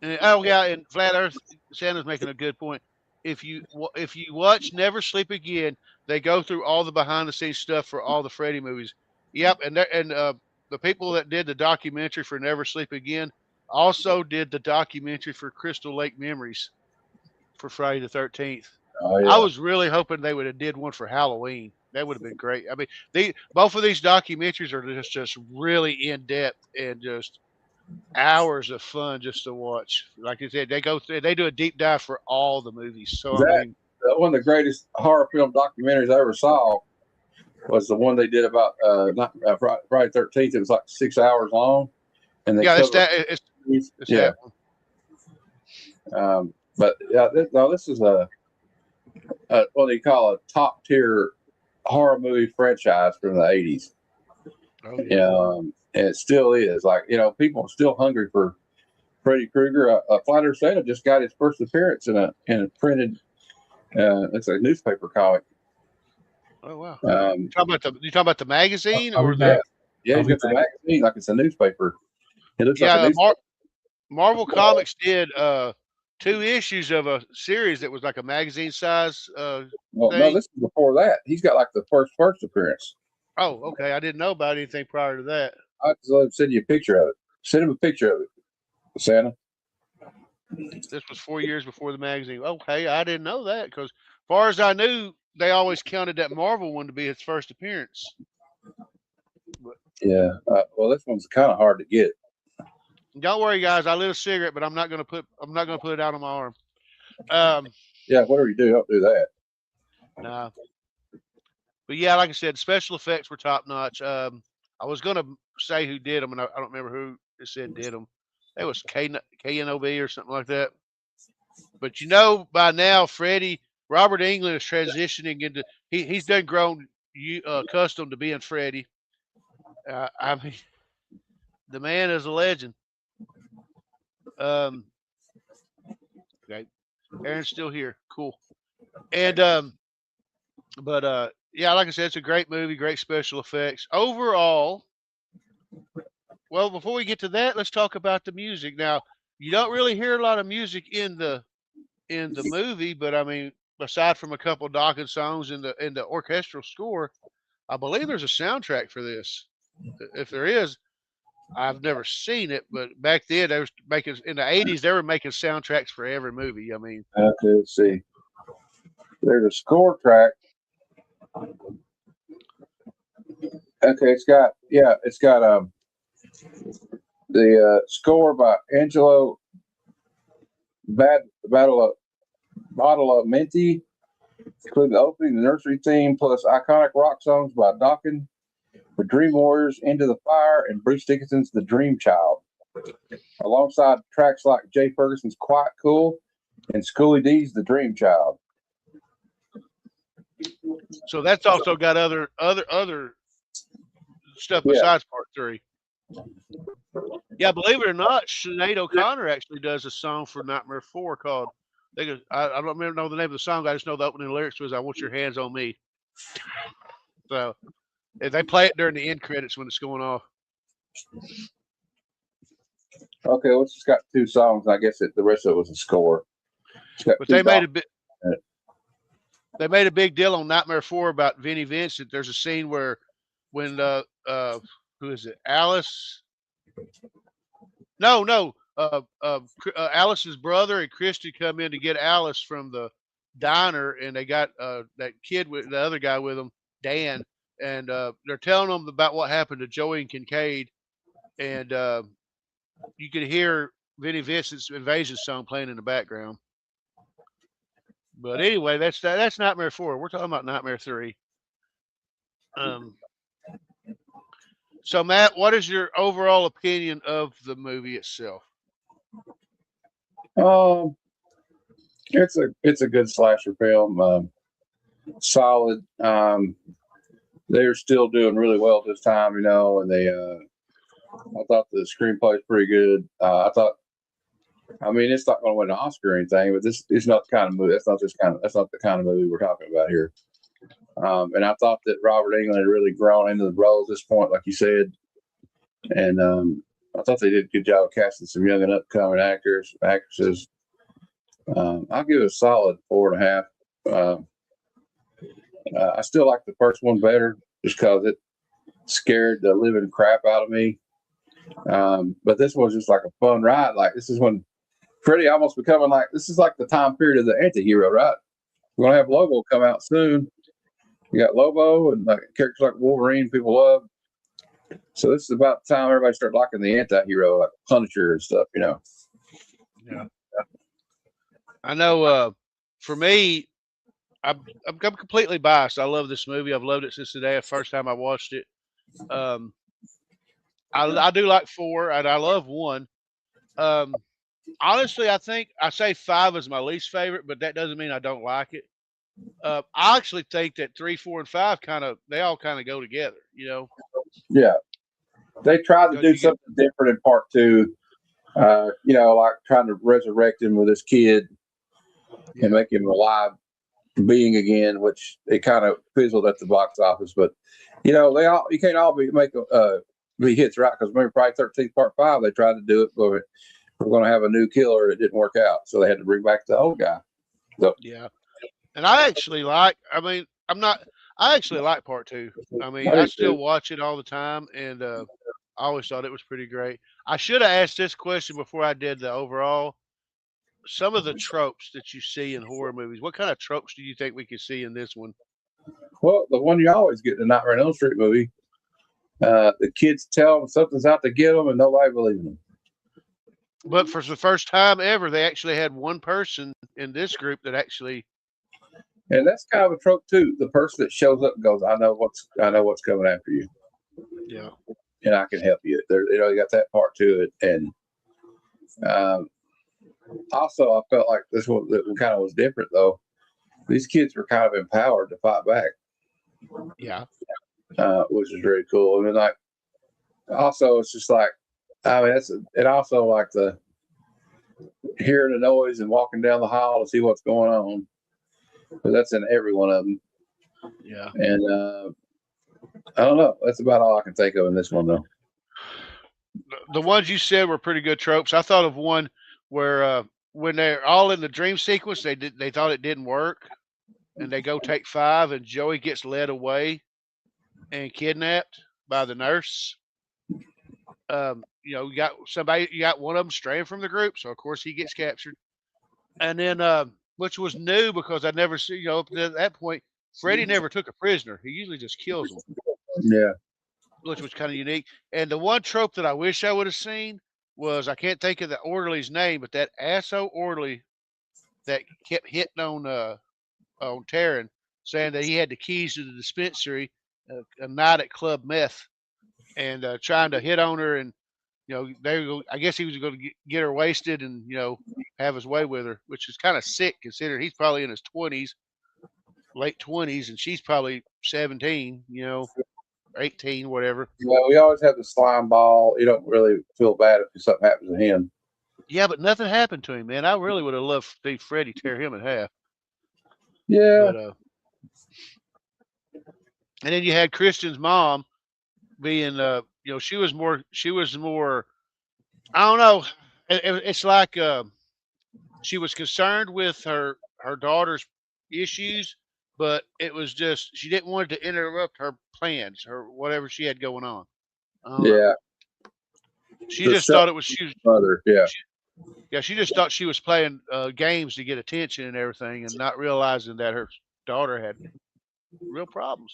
And, and Flat Earth Santa's making a good point. If you watch Never Sleep Again, they go through all the behind the scenes stuff for all the Freddy movies. Yep, and the people that did the documentary for Never Sleep Again also did the documentary for Crystal Lake Memories for Friday the 13th. Oh, yeah. I was really hoping they would have did one for Halloween. That would have been great. I mean, both of these documentaries are just really in depth and just hours of fun just to watch. Like you said, they do a deep dive for all the movies. So I mean, one of the greatest horror film documentaries I ever saw was the one they did about Friday 13th. It was like 6 hours long, and they it's yeah. that one. But yeah, this is a what do you call a top tier horror movie franchise from the 80s. Oh, yeah. And it still is. Like, you know, people are still hungry for Freddy Krueger. Flatter Santa just got his first appearance in a printed. It's a newspaper comic. Oh wow! You You talking about the magazine I'll or be the? back. Yeah, I'll he's be got the back. magazine like it's a newspaper. It looks like a Yeah, newspaper. Marvel Comics did 2 issues of a series that was like a magazine size. Well, no, thing. this is before that. He's got like the first appearance. Oh, okay. I didn't know about anything prior to that. I'll just let him send you a picture of it. Send him a picture of it, Santa. This was 4 years before the magazine. Okay, I didn't know that because, as far as I knew, they always counted that Marvel one to be his first appearance. Yeah. Well, this one's kind of hard to get. Don't worry, guys. I lit a cigarette, but I'm not gonna put it out on my arm. Yeah, whatever you do, don't do that. Nah. But yeah, like I said, special effects were top notch. I was gonna say who did them, and I don't remember who it said did them. It was KNOB or something like that. But by now, Robert Englund is transitioning into he's done grown accustomed to being Freddy. I mean, the man is a legend. Okay, Aaron's still here. Cool. And yeah, like I said, it's a great movie, great special effects. Overall, well, before we get to that, let's talk about the music. Now, you don't really hear a lot of music in the movie, but I mean, aside from a couple of Dawkins songs in the orchestral score, I believe there's a soundtrack for this. If there is, I've never seen it, but back then they were making in the '80s. They were making soundtracks for every movie. I mean, Okay, let's see. There's a score track. Okay, it's got the score by Angelo Badalamenti, including the opening, the nursery theme, plus iconic rock songs by Dawkins for Dream Warriors, Into the Fire, and Bruce Dickinson's The Dream Child, alongside tracks like Jay Ferguson's Quiet Cool and Schooly D's The Dream Child. so that's also got other stuff besides part 3. Yeah, believe it or not, Sinead O'Connor actually does a song for Nightmare 4 called. I don't know the name of the song. I just know the opening lyrics was "I want your hands on me." So they play it during the end credits when it's going off. Okay, well, it's got 2 songs. I guess the rest of it was a score. But they made a big deal on Nightmare 4 about Vinnie Vincent. There's a scene where when who is it? Alice? No. Alice's brother and Christy come in to get Alice from the diner, and they got that kid with the other guy with them, Dan, and they're telling them about what happened to Joey and Kincaid, and you could hear Vinnie Vincent's Invasion song playing in the background. But anyway, that's Nightmare 4. We're talking about Nightmare 3. So Matt, what is your overall opinion of the movie itself? It's a good slasher film. Solid. They're still doing really well this time, and I thought the screenplay is pretty good. I mean, it's not going to win an Oscar or anything, but this is not the kind of movie. That's not the kind of movie we're talking about here. And I thought that Robert Englund had really grown into the role at this point, like you said. And I thought they did a good job of casting some young and upcoming actresses. I'll give it a solid 4.5. I still like the first one better just because it scared the living crap out of me. But this was just like a fun ride. Like, this is when Freddy almost becoming like, this is like the time period of the anti-hero, right? We're going to have Lobo come out soon. You got Lobo and like characters like Wolverine people love. So this is about the time everybody started liking the anti-hero, like Punisher and stuff, Yeah. I know for me, I'm completely biased. I love this movie. I've loved it since the first time I watched it. I do like 4, and I love 1. Honestly, I think I say 5 is my least favorite, but that doesn't mean I don't like it. I actually think that 3, 4, and 5 they all kind of go together, Yeah. They tried to do something different in part 2. like trying to resurrect him with his kid and make him a live being again, which it kind of fizzled at the box office. But you can't all be hits, right? Because maybe Friday 13th Part 5 they tried to do it, but we're going to have a new killer. It didn't work out, so they had to bring back the old guy. So Yeah, and I actually like. I mean, I actually like Part 2. I mean, I still watch it all the time, and I always thought it was pretty great. I should have asked this question before I did the overall. Some of the tropes that you see in horror movies, what kind of tropes do you think we could see in this one? Well, the one you always get in the Night Frights Elm Street movie, the kids tell them something's out to get them, and nobody believes them. But for the first time ever, they actually had one person in this group that actually. And that's kind of a trope too. The person that shows up and goes, "I know what's coming after you." Yeah. And I can help you. There, you got that part to it, and also I felt like this one kind of was different though. These kids were kind of empowered to fight back. Yeah. Which is really cool. And then also it's just like, I mean, it also like the hearing the noise and walking down the hall to see what's going on. But that's in every one of them. Yeah. And I don't know. That's about all I can think of in this one, though. The ones you said were pretty good tropes. I thought of one where when they're all in the dream sequence, they thought it didn't work, and they go take 5, and Joey gets led away and kidnapped by the nurse. You got one of them straying from the group, so of course he gets captured. And then, which was new because I'd never seen, up to that point, Freddy never took a prisoner. He usually just kills them. Yeah. Which was kind of unique. And the one trope that I wish I would have seen was, I can't think of the orderly's name, but that asshole orderly that kept hitting on Taryn, saying that he had the keys to the dispensary, a night at Club Meth, and trying to hit on her, and I guess he was going to get her wasted and have his way with her, which is kind of sick considering he's probably in his 20s, late 20s, and she's probably 17, 18, whatever. Well, we always have the slime ball. You don't really feel bad if something happens to him. Yeah, but nothing happened to him, man. I really would have loved to see Freddy tear him in half. Yeah. But, and then you had Christian's mom being, she was more. I don't know. It's like she was concerned with her daughter's issues, but it was just she didn't want to interrupt her plans or whatever she had going on. Yeah. She just thought it was she was mother. Yeah. She just thought she was playing games to get attention and everything, and not realizing that her daughter had real problems.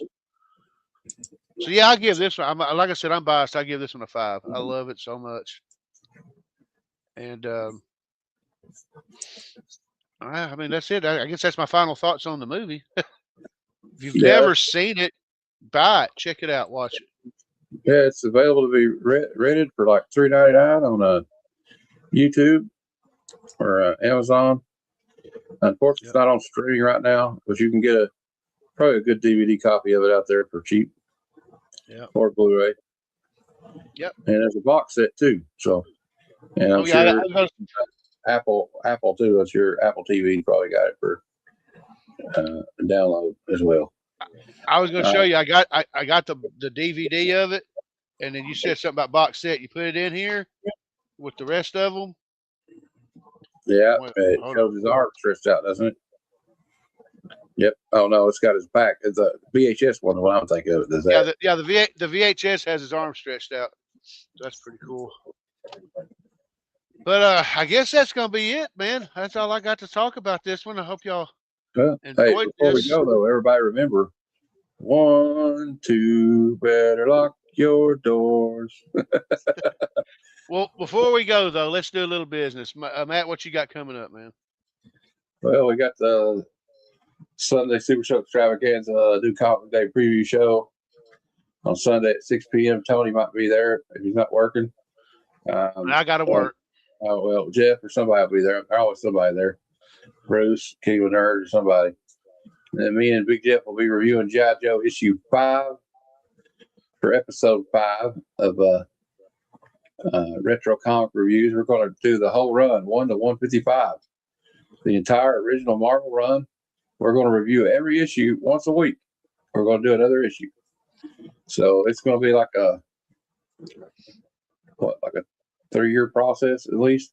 So yeah, I give this one. Like I said, I'm biased. I give this one a 5. I love it so much. And I mean, that's it. I guess that's my final thoughts on the movie. If you've never seen it, buy it, check it out, watch it. Yeah, it's available to be rented for like $3.99 on YouTube or Amazon. Unfortunately, it's not on streaming right now, but you can get probably a good DVD copy of it out there for cheap. Yeah. Or Blu-ray. Yep. And there's a box set too. So, and I'm sure Apple too. That's your Apple TV probably got it for download as well. I was going to show you. I got the DVD of it, and then you said something about box set. You put it in here with the rest of them. Yeah, it shows his arm stretched out, doesn't it? Yep. Oh no, it's got his back. It's a VHS one. What I'm thinking of it. Does that? The VHS has his arm stretched out. That's pretty cool. But I guess that's gonna be it, man. That's all I got to talk about this one. I hope y'all enjoyed before this. we go though, everybody remember 1, 2, better lock your doors. Well, before we go though, let's do a little business. Matt, what you got coming up, man? Well, we got the Sunday Super Show Extravaganza new Comic Day preview show on Sunday at 6 p.m. Tony might be there if he's not working. I got to work. Oh, well, Jeff or somebody will be there. There's always somebody there. Bruce, King of Nerd, or somebody. And then me and Big Jeff will be reviewing G.I. Joe issue 5 for episode 5 of retro comic reviews. We're going to do the whole run, 1 to 155, the entire original Marvel run. We're going to review every issue once a week. We're going to do another issue. So it's going to be like a 3-year process at least.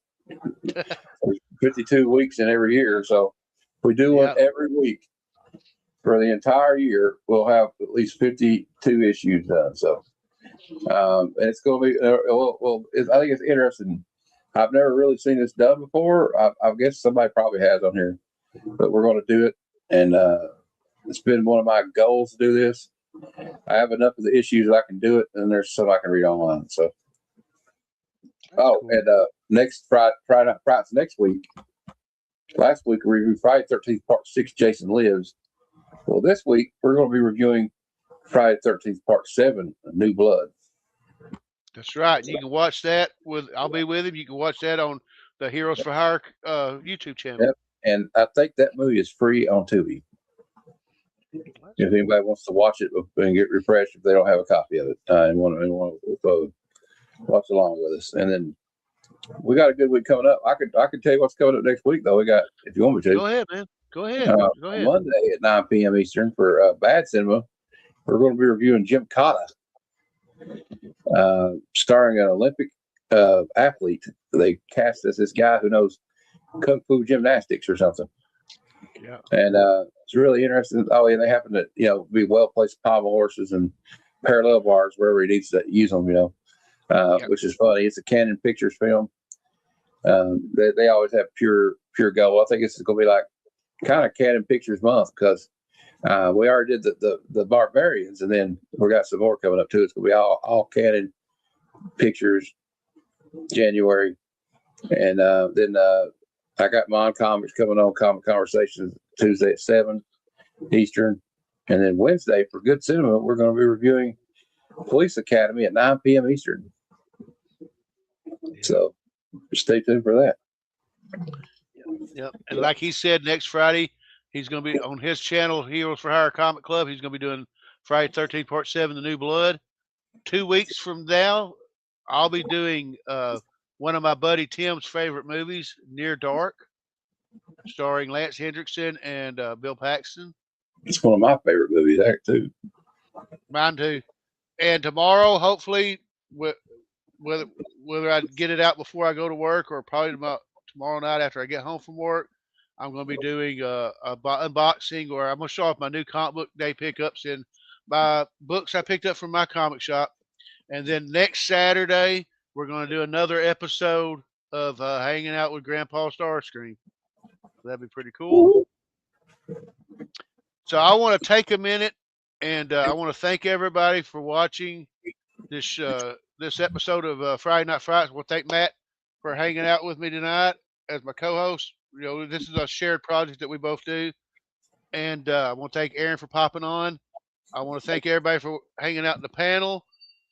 52 weeks in every year. So if we do one every week for the entire year, we'll have at least 52 issues done. So and it's going to be, I think it's interesting. I've never really seen this done before. I guess somebody probably has on here, but we're going to do it. And it's been one of my goals to do this. I have enough of the issues that I can do it, and there's some I can read online. So, and next Friday Night Frights next week. Last week we reviewed Friday 13th Part 6, Jason Lives. Well, this week we're going to be reviewing Friday 13th Part 7, New Blood. That's right. You can watch that I'll be with him. You can watch that on the Heroes for Hire YouTube channel. Yep. And I think that movie is free on Tubi. If anybody wants to watch it and get refreshed, if they don't have a copy of it and want to watch along with us, and then we got a good week coming up. I could tell you what's coming up next week, though. We got, if you want me to. Go ahead, man. Go ahead. Go ahead. Monday at 9 p.m. Eastern for Bad Cinema, we're going to be reviewing Jim Cotta, starring an Olympic athlete. They cast as this guy who knows kung fu gymnastics or something. Yeah. And it's really interesting. Oh, and they happen to, be well-placed pommel horses and parallel bars wherever he needs to use them, which is funny. It's a Canon Pictures film. They always have pure gold. I think it's going to be like kind of Canon Pictures month because we already did the Barbarians, and then we got some more coming up too. It's going to be all Canon Pictures January, and then I got Mon Comics coming on Comic Conversations Tuesday at 7 Eastern, and then Wednesday for Good Cinema we're going to be reviewing Police Academy at 9 p.m. Eastern. So stay tuned for that. Yep. And like he said, next Friday he's going to be on his channel, Heroes for Hire Comic Club. He's going to be doing Friday 13th Part 7, The New Blood. 2 weeks from now, I'll be doing one of my buddy Tim's favorite movies, Near Dark, starring Lance Hendrickson and Bill Paxton. It's one of my favorite movies, too. Mine too. And tomorrow, hopefully, whether I get it out before I go to work or probably tomorrow night after I get home from work, I'm going to be doing a unboxing, or I'm going to show off my new comic book day pickups and my books I picked up from my comic shop. And then next Saturday, we're going to do another episode of Hanging Out with Grandpa Starscream. That'd be pretty cool. So I want to take a minute and I want to thank everybody for watching this episode of Friday Night Frights. I want to thank Matt for hanging out with me tonight as my co-host. This is a shared project that we both do. And I want to thank Aaron for popping on. I want to thank everybody for hanging out in the panel.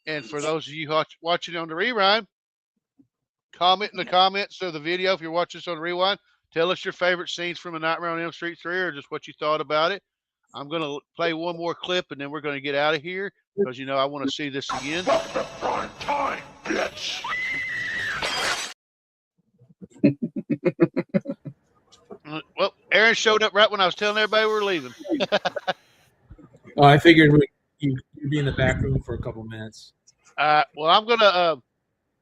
And for those of you watching on the rewind, comment in the comments of the video if you're watching this on the rewind. Tell us your favorite scenes from A Nightmare on Elm Street 3 or just what you thought about it. I'm going to play one more clip and then we're going to get out of here because, I want to see this again. Stop the prime time, bitch! Well, Aaron showed up right when I was telling everybody we were leaving. Oh, I figured you'd be in the back room for a couple minutes. Well,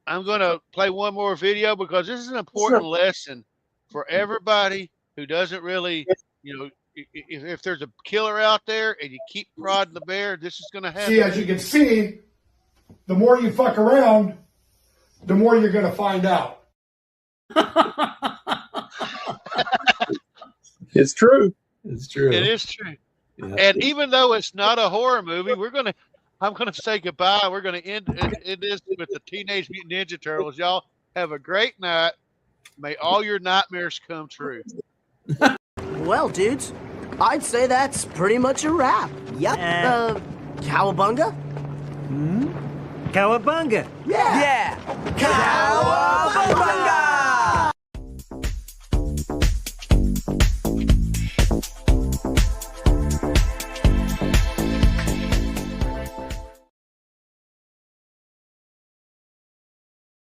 I'm gonna play one more video because this is an important lesson for everybody who doesn't really, if there's a killer out there and you keep prodding the bear, this is gonna happen. See, as you can see, the more you fuck around, the more you're gonna find out. It's true. It's true. It is true. Yeah. And even though it's not a horror movie, I'm gonna say goodbye. We're gonna end this with the Teenage Mutant Ninja Turtles. Y'all have a great night. May all your nightmares come true. Well, dudes, I'd say that's pretty much a wrap. Yep. Cowabunga? Cowabunga. Yeah. Cowabunga!